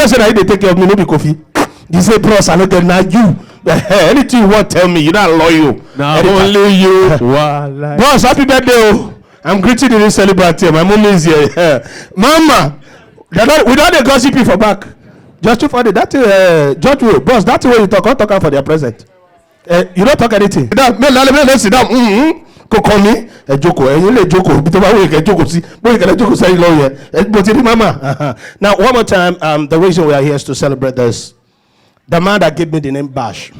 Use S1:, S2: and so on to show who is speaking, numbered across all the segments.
S1: know say that they take care of me, no be Koffi. They say, bros, I know that now you. Anything you want, tell me. You're not loyal.
S2: Now only you.
S1: Bros, happy birthday. I'm greeting the new celebrant here. My mom is here. Mama, without the gossip for back. Just to for that George Will, boss, that's the way you talk. I'll talk for their present. You don't talk anything. Let's sit down. Kokomi, a joko, and you let joko. But we can joko see. We can joko say lawyer. But mama. Now one more time. The reason we are here is to celebrate this. The man that gave me the name Bash.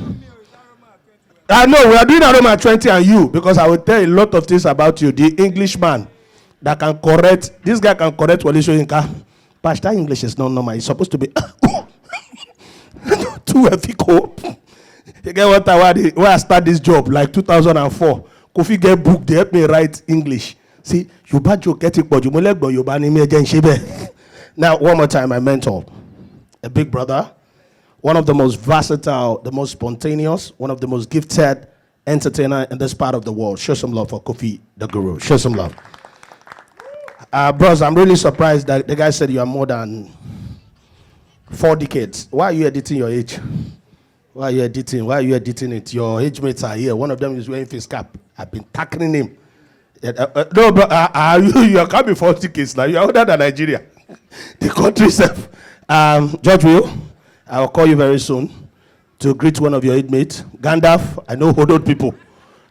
S1: I know we are doing Aroma 20 and you, because I will tell a lot of things about you. The Englishman that can correct, this guy can correct Wale Soyinka. Bash, that English is not normal. It's supposed to be too ethical. You get what when I start this job, like 2004, Koffi get book, they help me write English. See, you bad you get it, but you now, one more time, my mentor, a big brother, one of the most versatile, the most spontaneous, one of the most gifted entertainer in this part of the world. Show some love for Koffi, the guru. Show some love. Bros, I'm really surprised that the guy said you are more than 4 decades. Why are you editing your age? Why are you editing? Why are you editing it? Your age mates are here. One of them is wearing face cap. I've been tackling him. No, but you are coming 4 decades now. You are older than Nigeria. The country itself. George Will, I will call you very soon to greet one of your age mates. Gandalf, I know old people.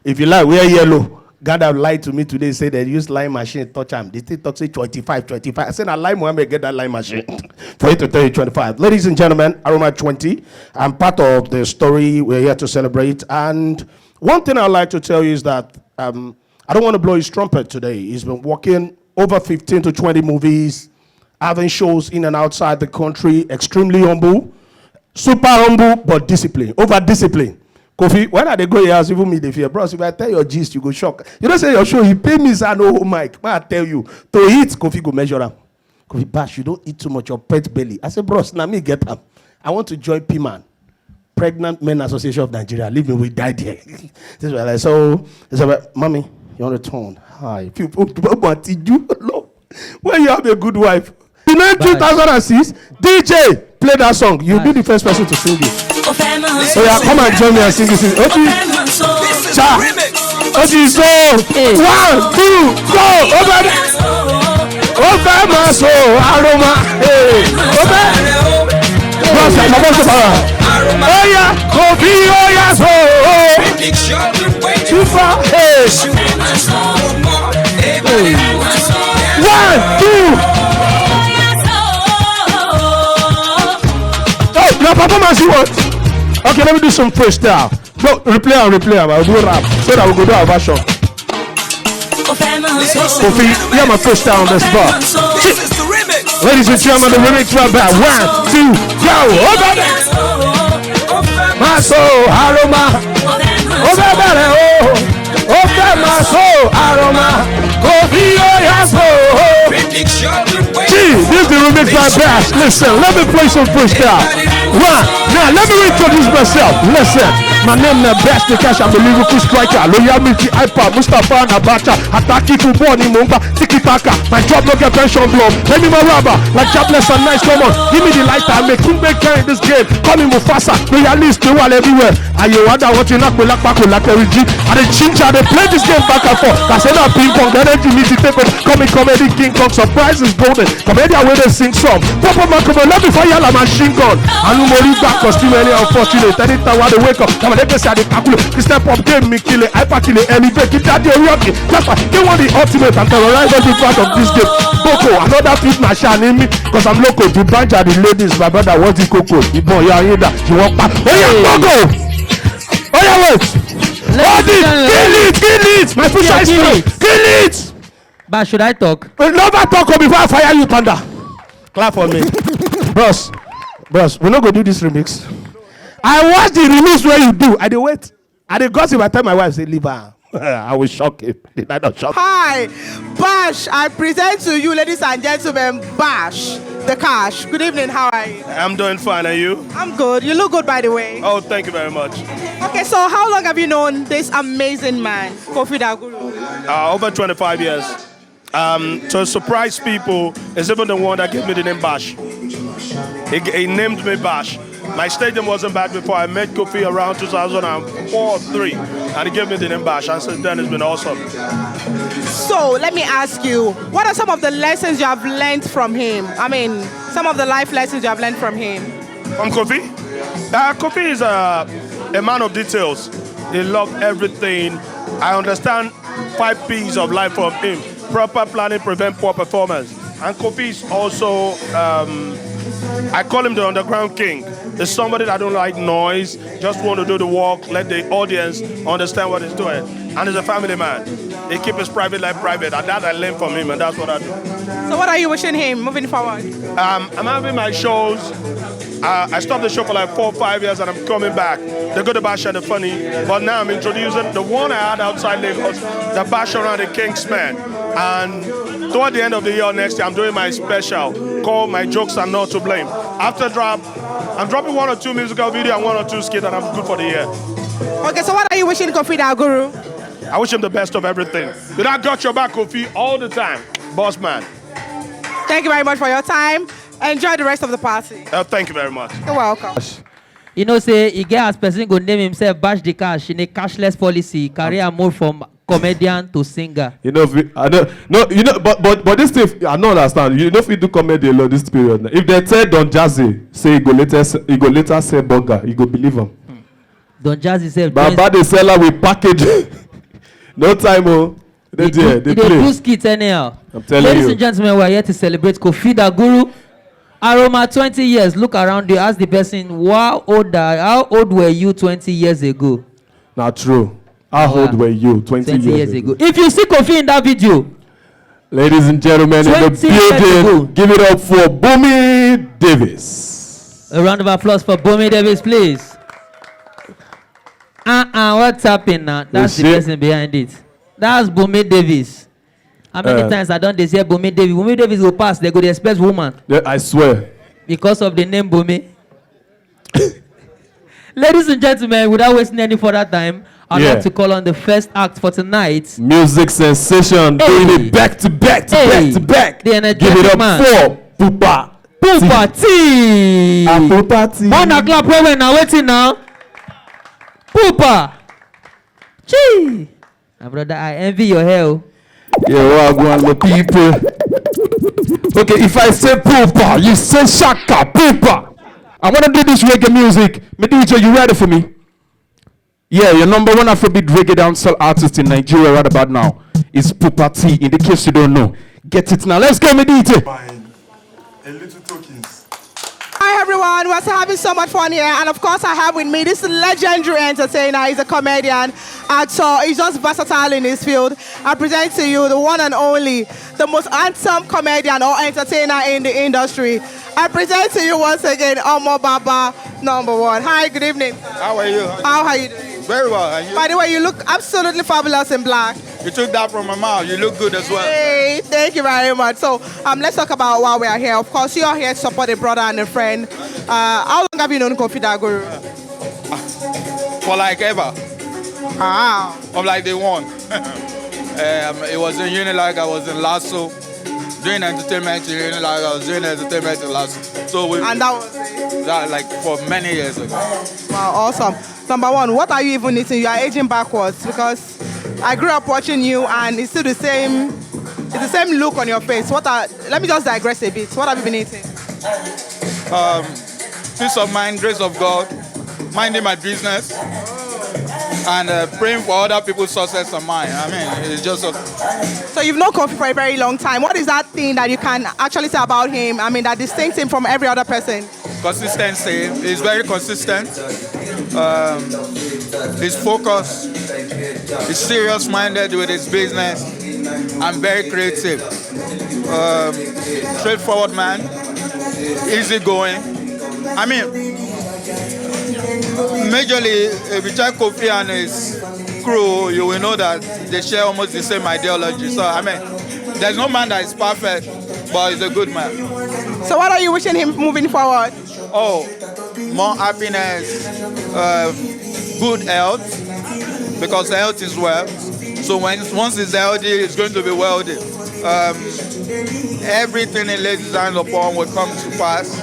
S1: If you like, wear yellow. Gandalf lied to me today, say they use line machine, touch him. They still talk say 25. I said, I lie Mohammed, get that line machine for you to tell you 25. Ladies and gentlemen, Aroma 20. I'm part of the story. We're here to celebrate. And one thing I'd like to tell you is that I don't want to blow his trumpet today. He's been working over 15 to 20 movies, having shows in and outside the country, extremely humble, super humble, but disciplined, over disciplined. Koffi, when are they go your house, even me, they fear. Bros, if I tell your gist, you go shock. You don't say your show, he pay me, sir, no mic. But I tell you, to eat, Koffi go measure him. Koffi, Bash, you don't eat too much, your pet belly. I said, bros, now me get him. I want to join P-Man, Pregnant Men Association of Nigeria. Leave me, we died here. This is what I so, it's about, mommy, you on the tone. Hi. People want to do, when you have a good wife. You know, 2006, DJ, play that song. You'll be the first person to sing it. So yeah, come and join me and sing this. Oji, cha, Oji, so 1, 2, go, over my soul, Aroma, hey, over. Oh yeah, Koffi, oh yeah, so too far, hey. 1, 2. Oh, your performance you want? Okay, let me do some freestyle. No, replay. I'll do rap so that we go do our version. Koffi, you're my freestyle on the spot. Ladies and gentlemen, the remix right back. 1, 2, go. Over there. My soul, Aroma. Over there, oh. Over my soul, Aroma. Koffi, oh yeah, soul. Gee, this is the remix right back. Listen, let me play some freestyle. Now let me introduce myself. Listen, my name is Best the Cash. I'm a lyrical striker. Loyalty, iPad, Mustafa, Nabacha, Ataki to Boni Mumba, Tiki Taka. My job no get pension blow. Let me my rubber, like jobless and nice. Come on, give me the light. I make King Baker in this game. Call me Mufasa. Loyalist, they all everywhere. Are you wonder what you knock with like Paco, like Terry G? And the Chincha, they play this game back and forth. I said that ping pong, the energy need to take on. Comedy King Kong, surprise is golden. Comedian where they sing song. Papa man, come on, let me fire la machine gun. And no more back costume any unfortunate. Anytime when they wake up, come on, let me say the calculate. This step up game me kill it, hyper kill it, elevate, keep that day rocky. That's why they want the ultimate and terrorize every part of this game. Boko, another fit machine in me, because I'm local. The bunch of the ladies, my brother, what's the cocoa? The boy, you hear that? You walk back. Oh yeah, Boko! Oh yeah, wait! Kill it! My push is strong. Kill it!
S2: But should I talk?
S1: Never talk before I fire you, Panda. Clap for me. Bros, we're not going to do this remix. I watch the remix where you do. I dey wait. I dey gossip. I tell my wife, say, leave her. I will shock him. Did I not shock him?
S3: Hi, Bash. I present to you, ladies and gentlemen, Bash, the Cash. Good evening. How are you?
S1: I'm doing fine. Are you?
S3: I'm good. You look good, by the way.
S1: Oh, thank you very much.
S3: Okay, so how long have you known this amazing man, Koffi the Guru?
S1: Over 25 years. To surprise people, is even the one that gave me the name Bash. He named me Bash. My stadium wasn't back before. I met Koffi around 2004 or 3, and he gave me the name Bash, and since then it's been awesome.
S3: So let me ask you, what are some of the lessons you have learned from him? I mean, some of the life lessons you have learned from him.
S1: From Koffi? Koffi is a man of details. He loves everything. I understand 5 P's of life from him. Proper planning prevent poor performance. And Koffi is also, I call him the underground king. There's somebody that don't like noise, just want to do the work, let the audience understand what he's doing. And he's a family man. He keeps his private life private, and that I learned from him, and that's what I do.
S3: So what are you wishing him moving forward?
S1: I'm having my shows. I stopped the show for like 4 or 5 years, and I'm coming back. The good, the bash, and the funny. But now I'm introducing the one I had outside Lagos, the Bash Around the Kingsman. And toward the end of the year next year, I'm doing my special called My Jokes Are Not to Blame. After drop, I'm dropping 1 or 2 musical videos and 1 or 2 skits, and I'm good for the year.
S3: Okay, so what are you wishing Koffi the Guru?
S1: I wish him the best of everything. But I got your back, Koffi, all the time. Boss man.
S3: Thank you very much for your time. Enjoy the rest of the party.
S1: Thank you very much.
S3: You're welcome.
S2: You know, say, he get as person go name himself Bash the Cash in a cashless policy, career move from comedian to singer.
S4: You know, but this thing, I don't understand. You know, if you do comedy alone this period, if they tell Don Jazzy, say he go later sell burger, you go believe him.
S2: Don Jazzy said,
S4: But about the seller with package, no time, oh. They
S2: do skits anyhow.
S4: I'm telling
S2: Ladies
S4: you.
S2: and gentlemen, we are here to celebrate Koffi the Guru. Aroma, 20 years. Look around you. Ask the person, how old were you 20 years ago?
S4: Not true. How old were you 20 years ago?
S2: If you see Koffi in that video,
S4: ladies and gentlemen, in the
S2: 20 years ago.
S4: building, give it up for Bumi Davis.
S2: a round of applause for Bumi Davis, please. What's happening now? That's the person behind it. That's Bumi Davis. How many times I don't say Bumi Davis? Bumi Davis will pass. They go to expect woman.
S4: Yeah, I swear.
S2: Because of the name Bumi. Ladies and gentlemen, without wasting any further time, I'd like to call on the first act for tonight.
S4: Music sensation, doing it back to back to back to back.
S2: The energetic
S4: Give it up
S2: man.
S4: for Pupa.
S2: Pupa T.
S4: Pupa T.
S2: 1 o'clock when now waiting now. Pupa. Gee. My brother, I envy your hair.
S4: Yeah, well, go on, the people. Okay, if I say Pupa, you say Shaka, Pupa. I want to do this reggae music. Me DJ, you ready for me? Yeah, your number 1 Afrobeat reggae dancehall artist in Nigeria right about now is Pupa T. In the case you don't know, get it now. Let's go, me DJ.
S5: A little tokens.
S3: Hi everyone, we're having so much fun here, and of course I have with me this legendary entertainer. He's a comedian, actor, he's just versatile in his field. I present to you the one and only, the most handsome comedian or entertainer in the industry. I present to you once again, Omo Baba #1. Hi, good evening.
S5: How are you?
S3: How are you doing?
S5: Very well. And you?
S3: By the way, you look absolutely fabulous in black.
S5: You took that from my mouth. You look good as well.
S3: Hey, thank you very much. So let's talk about why we are here. Of course, you are here to support a brother and a friend. How long have you known Koffi the Guru?
S5: For like ever.
S3: Ah.
S5: Of like day one. It was in Unilag, I was in Lasso. Doing entertainment in Unilag, I was doing entertainment in Lasso. So
S3: and that was it?
S5: That like for many years ago.
S3: Wow, awesome. Number 1, what are you even eating? You are aging backwards because I grew up watching you and it's still the same. It's the same look on your face. Let me just digress a bit. What have you been eating?
S5: Peace of mind, grace of God, minding my business, and praying for other people's success and mine. I mean, it's just
S3: So you've known Koffi for a very long time. What is that thing that you can actually say about him? I mean, that distincts him from every other person?
S5: Consistency. He's very consistent. He's focused. He's serious-minded with his business. And very creative. Straightforward man. Easygoing. I mean, majorly, if you check Koffi and his crew, you will know that they share almost the same ideology. So, I mean, there's no man that is perfect, but he's a good man.
S3: So what are you wishing him moving forward?
S5: Oh, more happiness, good health, because health is wealth. So once he's healthy, he's going to be wealthy. Everything he lays his hands upon will come to pass.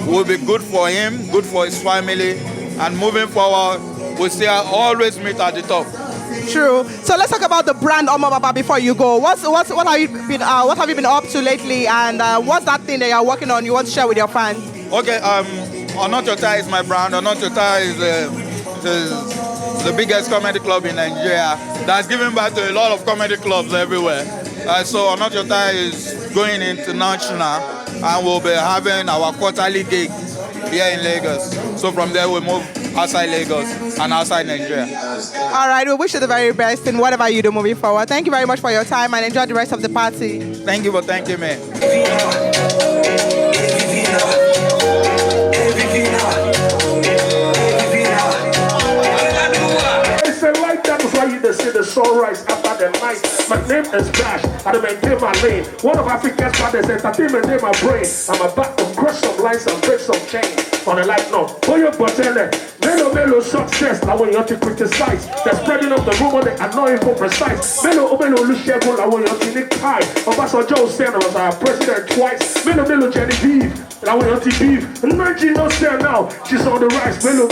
S5: will be good for him, good for his family, and moving forward, we'll still always meet at the top.
S3: True. So let's talk about the brand Omobaba before you go. What have you been up to lately, and what's that thing that you're working on you want to share with your fans?
S5: Okay, Onotota is my brand. Onotota is the biggest comedy club in Nigeria that's giving back to a lot of comedy clubs everywhere. So Onotota is going international, and we'll be having our quarterly gig here in Lagos. So from there we move outside Lagos and outside Nigeria.
S3: All right, we wish you the very best in whatever you do moving forward. Thank you very much for your time, and enjoy the rest of the party.
S5: Thank you for thanking me.
S1: They say the sunrise after the night. My name is Dash, I maintain my lane. One of Africa's fathers, entertainment in my brain. I'm about to crush some lines and break some chains. On a light note, for your bottle, Melo success. I want you to criticize. They're spreading up the rumor, they are not even precise. Melo Lushego, I want you to nick high. Obasanjo Sen was our president twice. Melo Genevieve, I want you to beef. Imagine no say now, she's on the rise. Melo,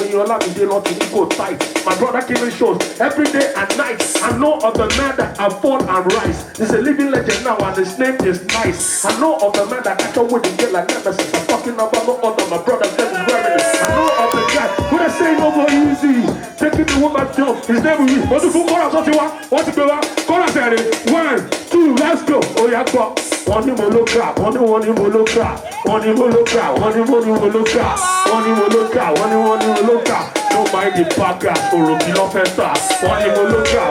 S1: you allow me to go tight. My brother came in shows every day and night. I know of the man that I fall and rise. He's a living legend now and his name is Nice. I know of the man that I can wait to get like nemesis. I'm talking about no other, my brother's name is Remedy. I know of the guy who they say over easy. Taking the woman job, his name is what to chorus, what you want to go out? Chorus at it. 1, 2, let's go. Oh yeah, go. One moloka, one moloka. Don't mind the podcast for a kilo festa. One moloka.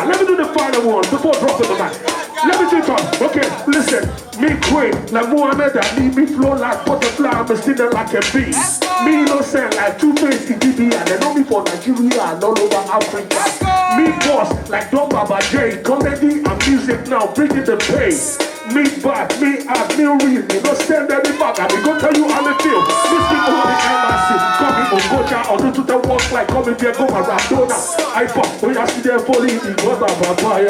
S1: Let me do the final one before dropping the mic. Let me take on. Okay, listen. Me queen, like Muhammad Ali, me flow like butterfly, I'm still like a bee. Me innocent like Two-Face in DB, and they know me for Nigeria and all over Africa. Me boss like Don Baba J, comedy and music now, bringing the pay. Me bad, me act, me real, me no stand any back, I be go tell you how I feel. These people on the NRC, call me Ogoja, or do to the walk like come in there, go my Radona. I pop, when I see them falling, the God of Baba,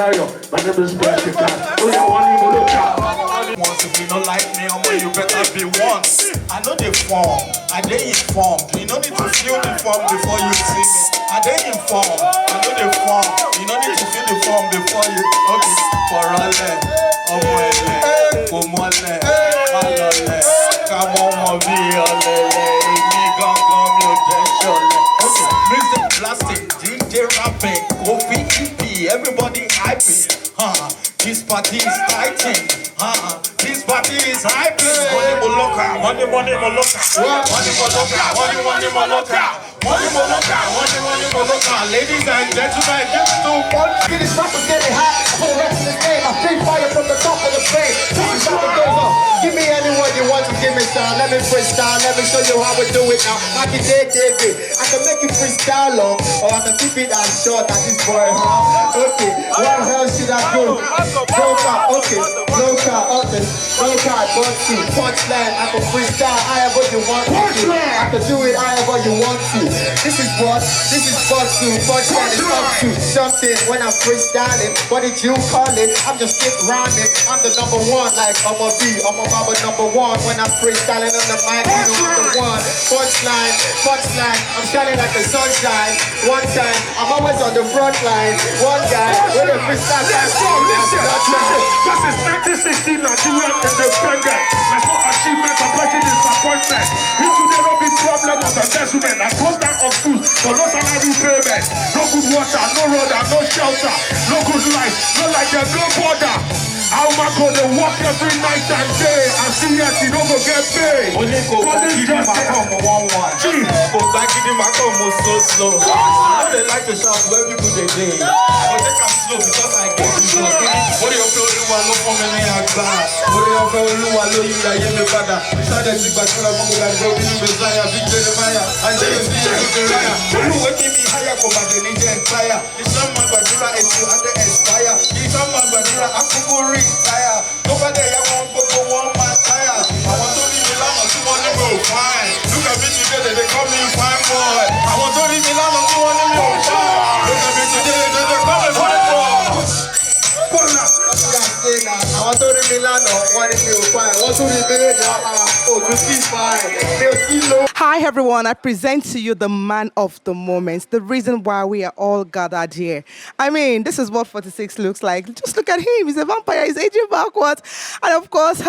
S1: my name is Jessica. Oh yeah, one
S6: Want to be not like me, you better be one. I know the form, I they informed. You don't need to feel the form before you see me. I they informed, I know the form. You don't need to feel the form before you. Okay, for all that. Come on, be all music blasting, DJ rapping, Koffi EP, everybody hyping. This party is fighting. This party is hyping. Money moloka. Ladies and gentlemen, just to one.
S7: This rapper's getting hot. Put the rest in the game. I free fire from the top of the plane. This is how it goes on. Give me anyone you want to give me style. Let me freestyle. Let me show you how we do it now. I can take David. I can make it freestyle long, or I can keep it as short as this boy. Okay, what else should I do? Okay, no car, boxy, punchline. I can freestyle however you want to. I can do it however you want to. This is boxy. Punchline is up to something when I'm freestyling. What did you call it? I'm just keep rhyming. I'm the number one, like I'm a Baba number one. When I'm freestyling on the mic, you know I'm the one. Punchline, I'm shining like the sunshine. One time, I'm always on the front line. One guy with a freestyle.
S1: This is 1960 Nigeria independent. That's not achievement, I'm breaking disappointment. Here today no big problem of embezzlement. I close down on schools for no salary payment. No good water, no road, and no shelter. No good life, no like there's no border. How am I gonna walk every night and day and see yet you don't go get paid?
S6: Only go back in my home 1-1. Go back in my home so slow. I know they like to shout where people they day. But they can slow because I get you. What do you feel you want to for me in a class? What do you feel you want to you that you the father? We shot that you back to the mongo that go in Messiah, big Jeremiah, and James you waking me higher for my religion fire. It's not my badura and you at the expire. It's not my badura, I'm going retire. Over there, I won't go one my tire. I want to leave Milan or 200 go fine. Look at me today, they call me fine boy. I want to leave Milan or 200 go fine. Look at me today, they call me fine boy.
S7: I want to
S3: Hi everyone, I present to you the man of the moment, the reason why we are all gathered here. I mean, this is what 46 looks like. Just look at him, he's a vampire, he's aging backwards. And of course,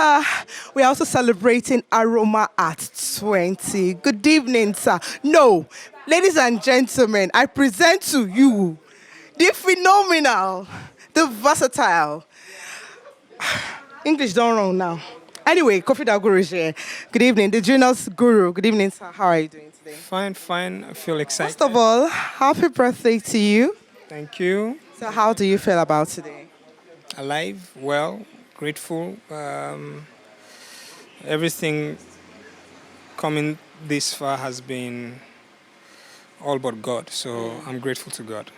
S3: we are also celebrating Aroma at 20. Good evening, sir. No, ladies and gentlemen, I present to you the phenomenal, the versatile. English don't wrong now. Anyway, Koffi the Guru is here. Good evening, the Junior's Guru. Good evening, sir. How are you doing today?
S8: Fine, fine. I feel excited.
S3: First of all, happy birthday to you.
S8: Thank you.
S3: So how do you feel about today?
S8: Alive, well, grateful. Everything coming this far has been all but God. So I'm grateful to God.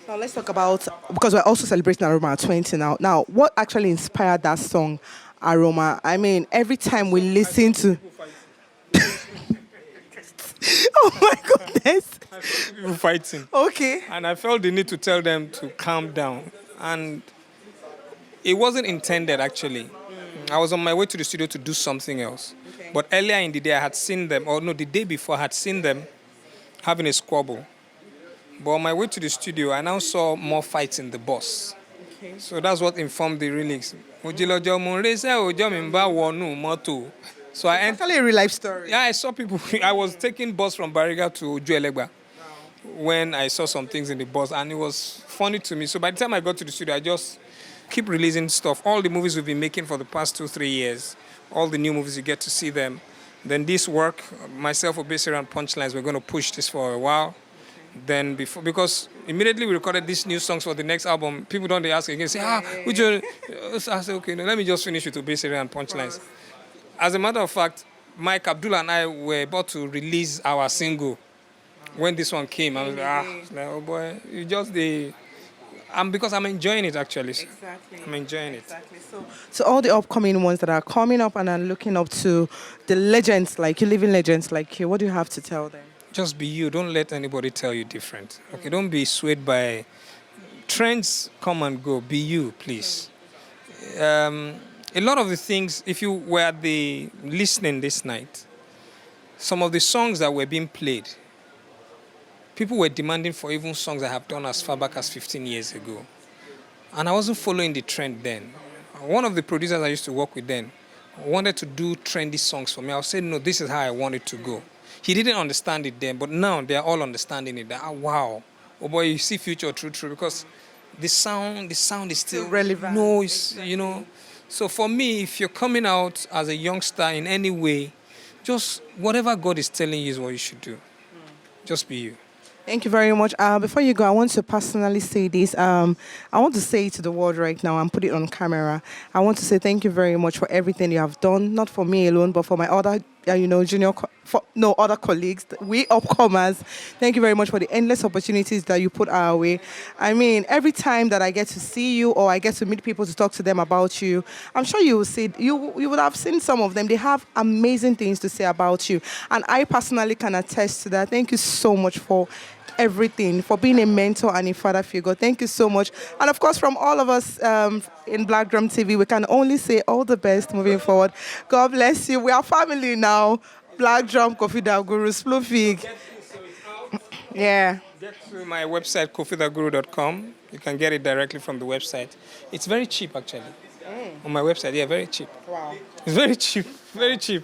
S3: Now let's talk about, because we're also celebrating Aroma at 20 now. Now, what actually inspired that song, Aroma? I mean, every time we listen to... Oh my goodness.
S8: I saw people fighting.
S3: Okay.
S8: And I felt the need to tell them to calm down. And it wasn't intended, actually. I was on my way to the studio to do something else. Okay. But earlier in the day, I had seen them, or no, the day before, I had seen them having a squabble. But on my way to the studio, I now saw more fights in the bus. Okay. So that's what informed the lyrics. So I
S3: It's actually a real life story.
S8: Yeah, I saw people. I was taking bus from Bariga to Ojuelegba when I saw some things in the bus, and it was funny to me. So by the time I got to the studio, I just keep releasing stuff. All the movies we've been making for the past 2-3 years, all the new movies, you get to see them. Then this work, myself, Obesere, and Punchlines, we're going to push this for a while. Then because immediately we recorded these new songs for the next album, people don't ask again, say, would you? I said, okay, no, let me just finish with Obesere and Punchlines. As a matter of fact, Mike Abdullah and I were about to release our single when this one came. I was like, oh boy, you just because I'm enjoying it actually.
S3: Exactly.
S8: I'm enjoying it.
S3: Exactly. So all the upcoming ones that are coming up and are looking up to the legends like you, living legends like you, what do you have to tell them?
S8: Just be you. Don't let anybody tell you different. Okay, don't be swayed by trends. Come and go. Be you, please. A lot of the things, if you were listening this night, some of the songs that were being played, people were demanding for even songs I have done as far back as 15 years ago. And I wasn't following the trend then. One of the producers I used to work with then wanted to do trendy songs for me. I said, no, this is how I want it to go. He didn't understand it then, but now they are all understanding it. Wow. Oh boy, you see future true, because the sound is still
S3: relevant.
S8: No, it's, exactly. So for me, if you're coming out as a youngster in any way, just whatever God is telling you is what you should do. Just be you.
S3: Thank you very much. Before you go, I want to personally say this. I want to say it to the world right now and put it on camera. I want to say thank you very much for everything you have done, not for me alone, but for my other, other colleagues, we upcomers. Thank you very much for the endless opportunities that you put our way. I mean, every time that I get to see you or I get to meet people to talk to them about you, I'm sure you will see, you would have seen some of them. They have amazing things to say about you. And I personally can attest to that. Thank you so much for everything, for being a mentor and a father figure. Thank you so much. And of course, from all of us in Black Drum TV, we can only say all the best moving forward. God bless you. We are family now. Black Drum, Koffi the Guru, Splufig. Yeah.
S8: Get to my website, koffitheguru.com. You can get it directly from the website. It's very cheap, actually. On my website, yeah, very cheap.
S3: Wow.
S8: It's very cheap, very cheap.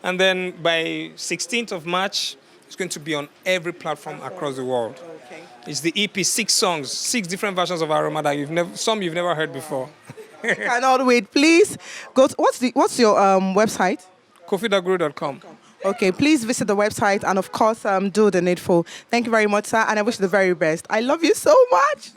S8: And then by 16th of March, it's going to be on every platform across the world.
S3: Okay.
S8: It's the EP, 6 songs, 6 different versions of Aroma that you've never heard before.
S3: Cannot wait. Please go to, what's your website?
S8: koffitheguru.com.
S3: Okay, please visit the website and of course do the needful. Thank you very much, sir, and I wish you the very best. I love you so much.